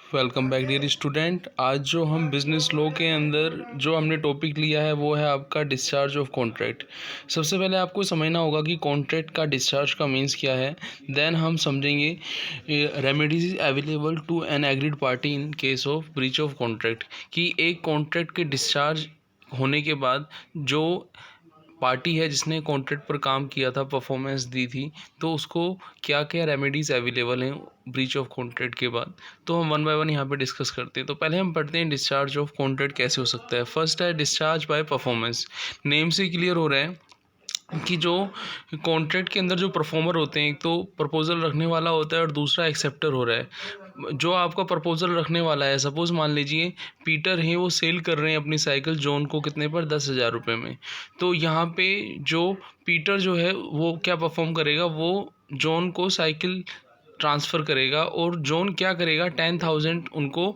Welcome back dear student. आज जो हम बिज़नेस लॉ के अंदर जो हमने टॉपिक लिया है वो है आपका डिस्चार्ज ऑफ कॉन्ट्रैक्ट। सबसे पहले आपको समझना होगा कि कॉन्ट्रैक्ट का डिस्चार्ज का मीन्स क्या है। देन हम समझेंगे remedies available to an aggrieved party in case of breach of contract, कि एक कॉन्ट्रैक्ट के डिस्चार्ज होने के बाद जो पार्टी है जिसने कॉन्ट्रैक्ट पर काम किया था, परफॉर्मेंस दी थी, तो उसको क्या क्या रेमेडीज़ अवेलेबल हैं ब्रीच ऑफ कॉन्ट्रैक्ट के बाद। तो हम वन बाय वन यहाँ पे डिस्कस करते हैं। तो पहले हम पढ़ते हैं डिस्चार्ज ऑफ कॉन्ट्रैक्ट कैसे हो सकता है। फर्स्ट है डिस्चार्ज बाय परफॉर्मेंस। नेम से क्लियर हो रहा है कि जो कॉन्ट्रैक्ट के अंदर जो परफॉर्मर होते हैं, एक तो प्रपोजल रखने वाला होता है और दूसरा एक्सेप्टर हो रहा है। जो आपका प्रपोजल रखने वाला है, सपोज़ मान लीजिए पीटर है, वो सेल कर रहे हैं अपनी साइकिल जॉन को कितने पर, 10,000 रुपये में। तो यहाँ पे जो पीटर जो है वो क्या परफॉर्म करेगा, वो जॉन को साइकिल ट्रांसफ़र करेगा और जॉन क्या करेगा, 10,000 उनको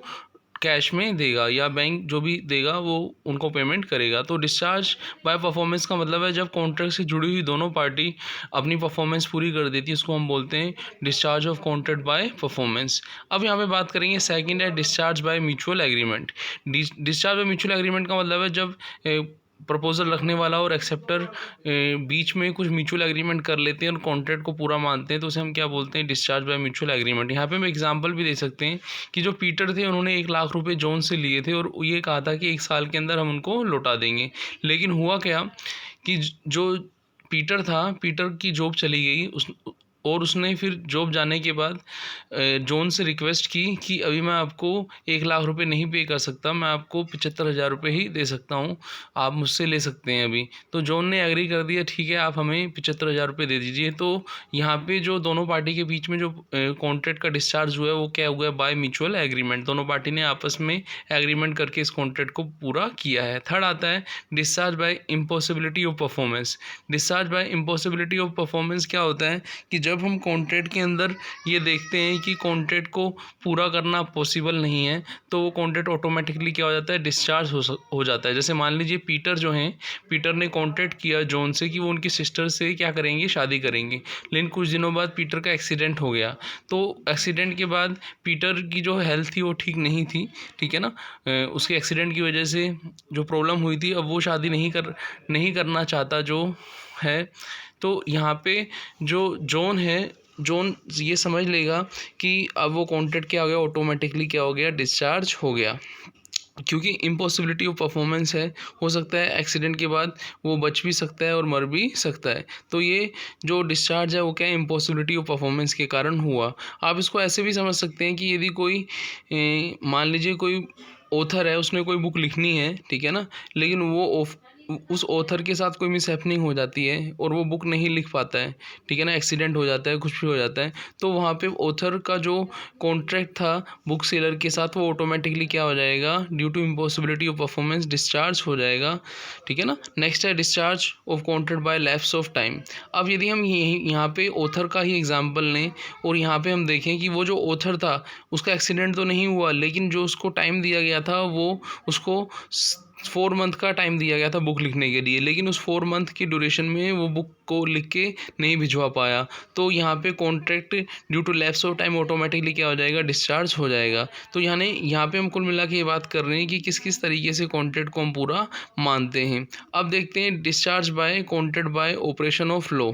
कैश में देगा या बैंक जो भी देगा वो उनको पेमेंट करेगा। तो डिस्चार्ज बाय परफॉर्मेंस का मतलब है जब कॉन्ट्रैक्ट से जुड़ी हुई दोनों पार्टी अपनी परफॉर्मेंस पूरी कर देती है, उसको हम बोलते हैं discharge of contract bye performance. अब यहाँ पे बात करेंगे सेकंड है discharge by mutual agreement. Discharge by mutual agreement का मतलब है जब प्रपोजल रखने वाला और एक्सेप्टर बीच में कुछ म्यूचुअल एग्रीमेंट कर लेते हैं और कॉन्ट्रैक्ट को पूरा मानते हैं, तो उसे हम क्या बोलते हैं, डिस्चार्ज बाय म्यूचुअल एग्रीमेंट। यहाँ पे हम एग्जांपल भी दे सकते हैं कि जो पीटर थे उन्होंने 1 लाख रुपए जॉन से लिए थे और ये कहा था कि 1 साल के अंदर हम उनको लौटा देंगे। लेकिन हुआ क्या कि जो पीटर था, पीटर की जॉब चली गई और उसने फिर जॉब जाने के बाद जॉन से रिक्वेस्ट की कि अभी मैं आपको 1 लाख रुपए नहीं पे कर सकता, मैं आपको 75,000 रुपये ही दे सकता हूँ, आप मुझसे ले सकते हैं अभी। तो जॉन ने एग्री कर दिया, ठीक है आप हमें 75,000 रुपये दे दीजिए। तो यहाँ पे जो दोनों पार्टी के बीच में जो कॉन्ट्रैक्ट का डिस्चार्ज हुआ है वो क्या हुआ है, बाय म्यूचुअल एग्रीमेंट। दोनों पार्टी ने आपस में एग्रीमेंट करके इस कॉन्ट्रैक्ट को पूरा किया है। थर्ड आता है discharge bye impossibility of performance. Discharge by impossibility of performance क्या होता है कि जब हम कॉन्ट्रैक्ट के अंदर ये देखते हैं कि कॉन्ट्रैक्ट को पूरा करना पॉसिबल नहीं है, तो वो कॉन्ट्रैक्ट ऑटोमेटिकली क्या हो जाता है, डिस्चार्ज हो जाता है। जैसे मान लीजिए पीटर जो हैं, पीटर ने कॉन्ट्रैक्ट किया जॉन से कि वो उनकी सिस्टर से क्या करेंगे, शादी करेंगे। लेकिन कुछ दिनों बाद पीटर का एक्सीडेंट हो गया। तो एक्सीडेंट के बाद पीटर की जो हेल्थ थी वो ठीक नहीं थी, ठीक है ना। उसके एक्सीडेंट की वजह से जो प्रॉब्लम हुई थी, अब वो शादी नहीं करना चाहता जो है। तो यहाँ पे जो जॉन है, जॉन ये समझ लेगा कि अब वो कॉन्ट्रैक्ट क्या हो गया, ऑटोमेटिकली क्या हो गया, डिस्चार्ज हो गया। क्योंकि इम्पॉसिबिलिटी ऑफ परफॉर्मेंस है, हो सकता है एक्सीडेंट के बाद वो बच भी सकता है और मर भी सकता है। तो ये जो डिस्चार्ज है वो क्या है, इम्पॉसिबिलिटी ऑफ परफॉर्मेंस के कारण हुआ। आप इसको ऐसे भी समझ सकते हैं कि यदि कोई मान लीजिए कोई ऑथर है, उसने कोई बुक लिखनी है, ठीक है ना, लेकिन वो उस ऑथर के साथ कोई मिसहैपनिंग हो जाती है और वो बुक नहीं लिख पाता है, ठीक है ना, एक्सीडेंट हो जाता है, कुछ भी हो जाता है, तो वहाँ पे ऑथर का जो कॉन्ट्रैक्ट था बुक सेलर के साथ वो ऑटोमेटिकली क्या हो जाएगा, due to impossibility of performance discharge हो जाएगा, ठीक है ना। नेक्स्ट है discharge of contract by lapse of time. अब यदि हम यहाँ पे ऑथर का ही एग्जाम्पल लें और यहाँ पे हम देखें कि वो जो ऑथर था उसका एक्सीडेंट तो नहीं हुआ, लेकिन जो उसको टाइम दिया गया था वो उसको 4 मंथ का टाइम दिया गया था बुक लिखने के लिए, लेकिन उस 4 मंथ की ड्यूरेशन में वो बुक को लिख के नहीं भिजवा पाया। तो यहाँ पे contract due to lapse of time automatically क्या हो जाएगा, डिस्चार्ज हो जाएगा। तो यानी यहाँ पे हम कुल मिला के ये बात कर रहे हैं कि किस किस तरीके से कॉन्ट्रैक्ट को हम पूरा मानते हैं। अब देखते हैं discharge by contract by operation of law.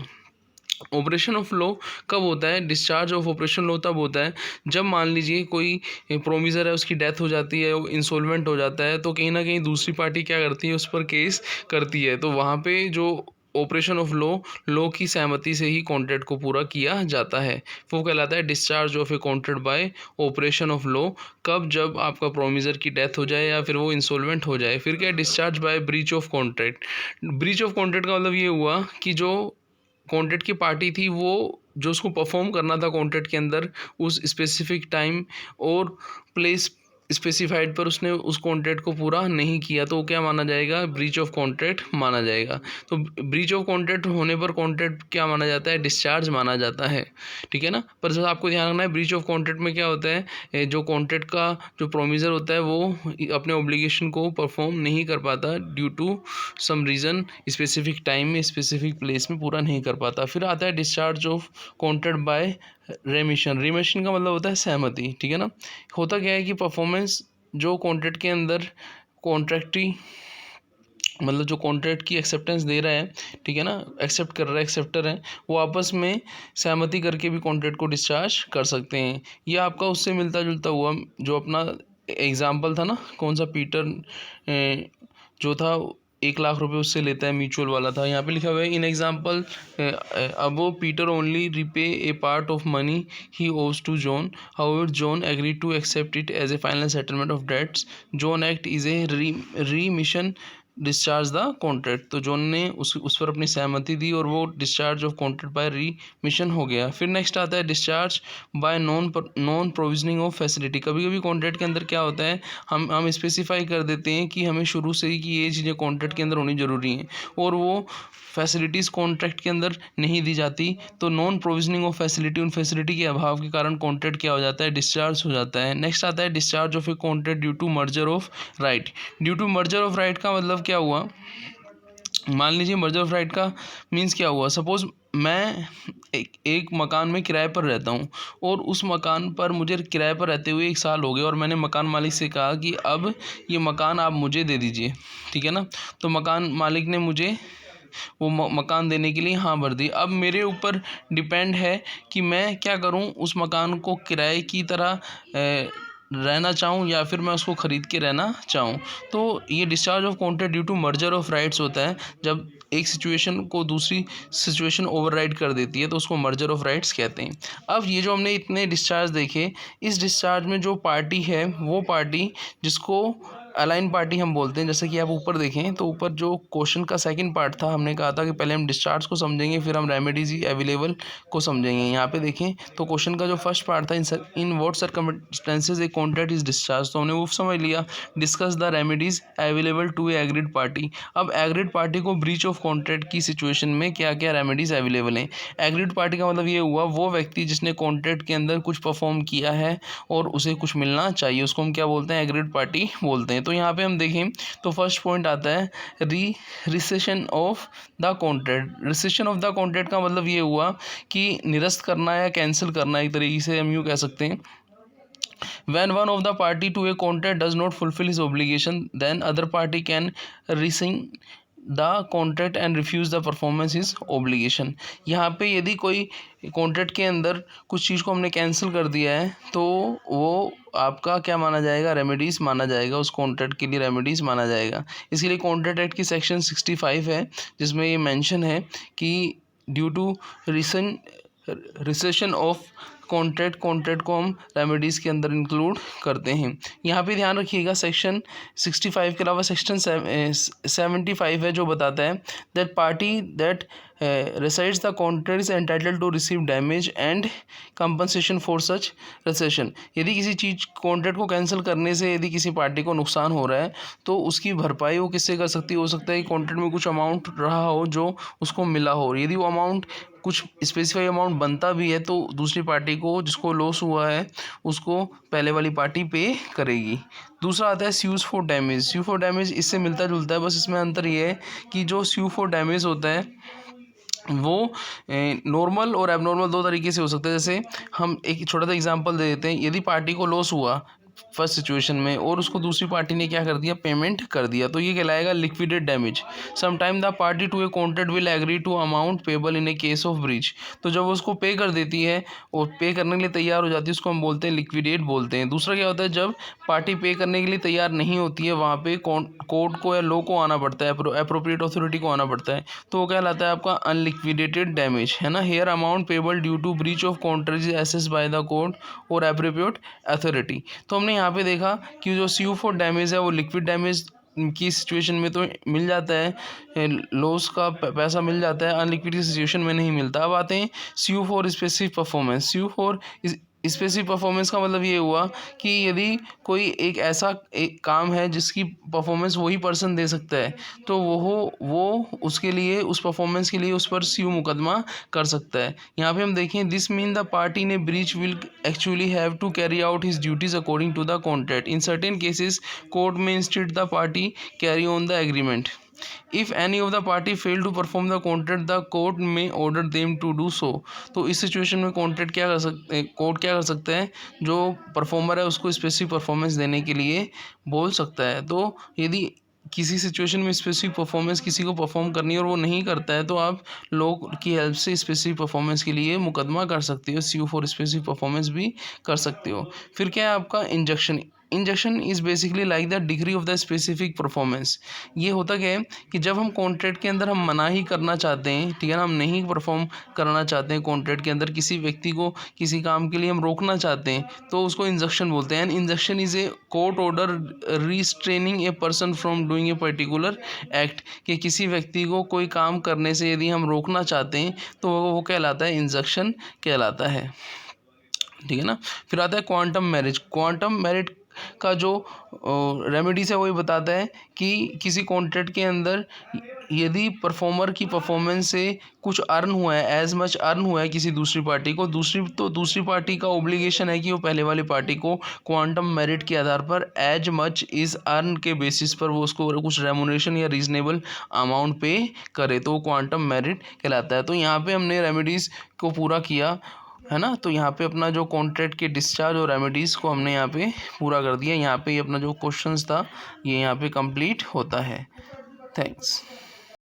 Operation of law कब होता है, डिस्चार्ज ऑफ ऑपरेशन लॉ तब होता है जब मान लीजिए कोई प्रोमिसर है, उसकी डेथ हो जाती है, वो इंसॉल्वेंट हो जाता है, तो कहीं ना कहीं दूसरी पार्टी क्या करती है, उस पर केस करती है। तो वहाँ पे जो ऑपरेशन ऑफ लॉ की सहमति से ही कॉन्ट्रैक्ट को पूरा किया जाता है, वो कहलाता है discharge of a contract by operation of law. कब, जब आपका प्रोमिसर की डेथ हो जाए या फिर वो इंसॉल्वेंट हो जाए। फिर क्या, discharge by breach of contract. Breach of contract का मतलब ये हुआ कि जो कॉन्ट्रैक्ट की पार्टी थी वो जो उसको परफॉर्म करना था कॉन्ट्रैक्ट के अंदर उस स्पेसिफिक टाइम और प्लेस स्पेसिफाइड पर, उसने उस कॉन्ट्रैक्ट को पूरा नहीं किया, तो वो क्या माना जाएगा, ब्रीच ऑफ कॉन्ट्रैक्ट माना जाएगा। तो ब्रीच ऑफ कॉन्ट्रैक्ट होने पर कॉन्ट्रैक्ट क्या माना जाता है, डिस्चार्ज माना जाता है, ठीक है ना। पर जब आपको ध्यान रखना है, ब्रीच ऑफ कॉन्ट्रैक्ट में क्या होता है, जो कॉन्ट्रैक्ट का जो प्रोमिसर होता है वो अपने ऑब्लिगेशन को परफॉर्म नहीं कर पाता due to some reason, specific time में स्पेसिफिक प्लेस में पूरा नहीं कर पाता। फिर आता है discharge of contract by remission का मतलब होता है सहमति, ठीक है ना। होता क्या है कि परफॉर्मेंस जो कॉन्ट्रैक्ट के अंदर कॉन्ट्रैक्टी मतलब जो कॉन्ट्रैक्ट की एक्सेप्टेंस दे रहा है, ठीक है ना, एक्सेप्ट कर रहा है, एक्सेप्टर है, वो आपस में सहमति करके भी कॉन्ट्रैक्ट को डिस्चार्ज कर सकते हैं। ये आपका उससे मिलता जुलता हुआ जो अपना एग्जाम्पल था ना, कौन सा, पीटर जो था 1 लाख रुपए उससे लेता है, म्यूचुअल वाला था। यहाँ पे लिखा हुआ है इन एग्जाम्पल अब वो Peter only repay a part of money he owes to John, however John agree to accept it as a final settlement of debts, John act is a remission discharge the contract. तो John ने उस पर अपनी सहमति दी और वो discharge of contract by remission हो गया। फिर नेक्स्ट आता है discharge by non provisioning of facility. कभी कभी कॉन्ट्रैक्ट के अंदर क्या होता है, हम स्पेसिफाई कर देते हैं कि हमें शुरू से ही कि ये चीज़ें कॉन्ट्रैक्ट के अंदर होनी ज़रूरी हैं और वो फैसिलिटीज़ कॉन्ट्रैक्ट के अंदर नहीं दी जाती, तो नॉन प्रोविजनिंग ऑफ फैसिलिटी, उन फैसिलिटी के अभाव के कारण कॉन्ट्रैक्ट क्या हो जाता है, डिस्चार्ज हो जाता है। नेक्स्ट आता है discharge of a contract due to merger of right. Due to merger of right का मतलब क्या हुआ, मान लीजिए मर्जर ऑफ राइट का मीन्स क्या हुआ, सपोज मैं एक मकान में किराए पर रहता हूँ और उस मकान पर मुझे किराए पर रहते हुए 1 साल हो गए और मैंने मकान मालिक से कहा कि अब ये मकान आप मुझे दे दीजिए, ठीक है ना। तो मकान मालिक ने मुझे वो मकान देने के लिए हाँ भर दी। अब मेरे ऊपर डिपेंड है कि मैं क्या करूँ, उस मकान को किराए की तरह रहना चाहूँ या फिर मैं उसको ख़रीद के रहना चाहूँ। तो ये discharge of contract due to merger of rights होता है, जब एक सिचुएशन को दूसरी सिचुएशन ओवरराइड कर देती है तो उसको मर्जर ऑफ राइट्स कहते हैं। अब ये जो हमने इतने डिस्चार्ज देखे, इस डिस्चार्ज में जो पार्टी है वो पार्टी जिसको अलाइन पार्टी हम बोलते हैं। जैसे कि आप ऊपर देखें तो ऊपर जो क्वेश्चन का सेकंड पार्ट था, हमने कहा था कि पहले हम डिस्चार्ज को समझेंगे फिर हम रेमेडीज अवेलेबल को समझेंगे। यहाँ पे देखें तो क्वेश्चन का जो फर्स्ट पार्ट था, in what circumstances a contract is discharge, तो हमने वो समझ लिया। Discuss the remedies available to a aggrieved party. अब एग्रीड पार्टी को ब्रीच ऑफ कॉन्ट्रैक्ट की सिचुएशन में क्या क्या रेमेडीज अवेलेबल हैं। एग्रीड पार्टी का मतलब ये हुआ वो व्यक्ति जिसने कॉन्ट्रैक्ट के अंदर कुछ परफॉर्म किया है और उसे कुछ मिलना चाहिए, उसको हम क्या बोलते हैं, एग्रीड पार्टी बोलते हैं। तो यहाँ पे हम देखें तो फर्स्ट पॉइंट आता है recession of the contract. Recession of the contract का मतलब ये हुआ कि निरस्त करना या कैंसिल करना, एक तरीके से हम यूँ कह सकते हैं। When one of the party to a contract does not fulfill his obligation, then other party can rescind the contract and refuse the performance is obligation. यहाँ पे यदि कोई कॉन्ट्रैक्ट के अंदर कुछ चीज़ को हमने कैंसिल कर दिया है तो वो आपका क्या माना जाएगा, रेमेडीज़ माना जाएगा, उस कॉन्ट्रैक्ट के लिए रेमेडीज़ माना जाएगा। इसके लिए कॉन्ट्रैक्ट एक्ट की सेक्शन 65 है जिसमें ये मेंशन है कि due to rescission of contract को हम रेमेडीज़ के अंदर इंक्लूड करते हैं। यहाँ पे ध्यान रखिएगा सेक्शन 65 के अलावा सेक्शन 75 है जो बताता है that party that resides the contract is entitled to receive damage and compensation for such recession। यदि किसी चीज़ कॉन्ट्रैक्ट को कैंसिल करने से यदि किसी पार्टी को नुकसान हो रहा है तो उसकी भरपाई वो किससे कर सकती है, हो सकता है कि कॉन्ट्रैक्ट में कुछ अमाउंट रहा हो जो उसको मिला हो, यदि वो अमाउंट कुछ स्पेसिफाई अमाउंट बनता भी है तो दूसरी पार्टी को जिसको लॉस हुआ है उसको पहले वाली पार्टी पे करेगी। दूसरा आता है sues for damage. Sue for damage इससे मिलता जुलता है, बस इसमें अंतर ये है कि जो स्यू फॉर डैमेज होता है वो नॉर्मल और एबनॉर्मल दो तरीके से हो सकता है। जैसे हम एक छोटा सा एग्जांपल दे देते हैं, यदि पार्टी को लॉस हुआ फर्स्ट सिचुएशन में और उसको दूसरी पार्टी ने क्या कर दिया, पेमेंट कर दिया, तो ये कहलाएगा liquidate damage. Sometime the party to a contract will agree to amount payable in a case of breach. तो जब वो उसको पे कर देती है और पे करने के लिए तैयार हो जाती है उसको हम बोलते हैं लिक्विडेट बोलते हैं। दूसरा क्या होता है, जब पार्टी पे करने के लिए तैयार नहीं होती है वहाँ पे कोर्ट को या लॉ को आना पड़ता है, अप्रोप्रिएट अथॉरिटी को आना पड़ता है, तो वो कहलाता है आपका अनलिक्विडेटेड डैमेज, है ना। Here amount payable due to breach of contract is assessed by the court और अप्रोप्रिएट अथॉरिटी। तो हमने यहाँ पे देखा कि जो स्यू फॉर डैमेज है वो लिक्विड डैमेज की सिचुएशन में तो मिल जाता है, लॉस का पैसा मिल जाता है, अनलिक्विड की सिचुएशन में नहीं मिलता। अब आते हैं sue for specific performance. Sue for specific performance का मतलब ये हुआ कि यदि कोई एक काम है जिसकी परफॉर्मेंस वही पर्सन दे सकता है तो वो उसके लिए, उस परफॉर्मेंस के लिए उस पर स्यू मुकदमा कर सकता है। यहाँ पे हम देखें this mean the party in a breach will actually have to carry out his duties according to the contract. In certain cases court may instead the party carry on the agreement. If any of the party fail to perform the contract the court may order them to do so. तो इस situation में court क्या कर सकते हैं, जो performer है उसको स्पेसिफिक परफॉर्मेंस देने के लिए बोल सकता है। तो यदि किसी सिचुएशन में स्पेसिफिक परफॉर्मेंस किसी को परफॉर्म करनी है और वो नहीं करता है, तो आप लोग की हेल्प से स्पेसिफिक परफॉर्मेंस के लिए मुकदमा कर सकते हो, SU फॉर स्पेसिफिक परफॉर्मेंस भी कर सकते हो। फिर क्या है आपका injunction. Injunction is basically like the degree of the specific performance. ये होता क्या है कि जब हम कॉन्ट्रैक्ट के अंदर हम मना ही करना चाहते हैं, ठीक है ना, हम नहीं परफॉर्म करना चाहते हैं कॉन्ट्रैक्ट के अंदर, किसी व्यक्ति को किसी काम के लिए हम रोकना चाहते हैं, तो उसको इंजंक्शन बोलते हैं। And injunction is a court order restraining a person from doing a particular act, कि किसी व्यक्ति को कोई काम करने से यदि हम रोकना चाहते हैं तो वो कहलाता है, इंजंक्शन कहलाता है, ठीक है ना। फिर आता है क्वांटम मैरिज। क्वांटम मैरिज का जो रेमेडीज है वही बताता है कि किसी कॉन्ट्रैक्ट के अंदर यदि परफॉर्मर की परफॉर्मेंस से कुछ अर्न हुआ है, एज मच अर्न हुआ है किसी दूसरी पार्टी को, दूसरी पार्टी का ओब्लिगेशन है कि वो पहले वाली पार्टी को क्वांटम मेरिट के आधार पर एज मच इज अर्न के बेसिस पर वो उसको कुछ रेमुनरेशन या रीजनेबल अमाउंट पे करे, तो वो क्वांटम मेरिट कहलाता है। तो यहाँ पे हमने रेमेडीज़ को पूरा किया है ना। तो यहाँ पे अपना जो कॉन्ट्रैक्ट के डिस्चार्ज और रेमेडीज़ को हमने यहाँ पे पूरा कर दिया। यहाँ पे ये अपना जो क्वेश्चंस था ये यहाँ पे कंप्लीट होता है। थैंक्स।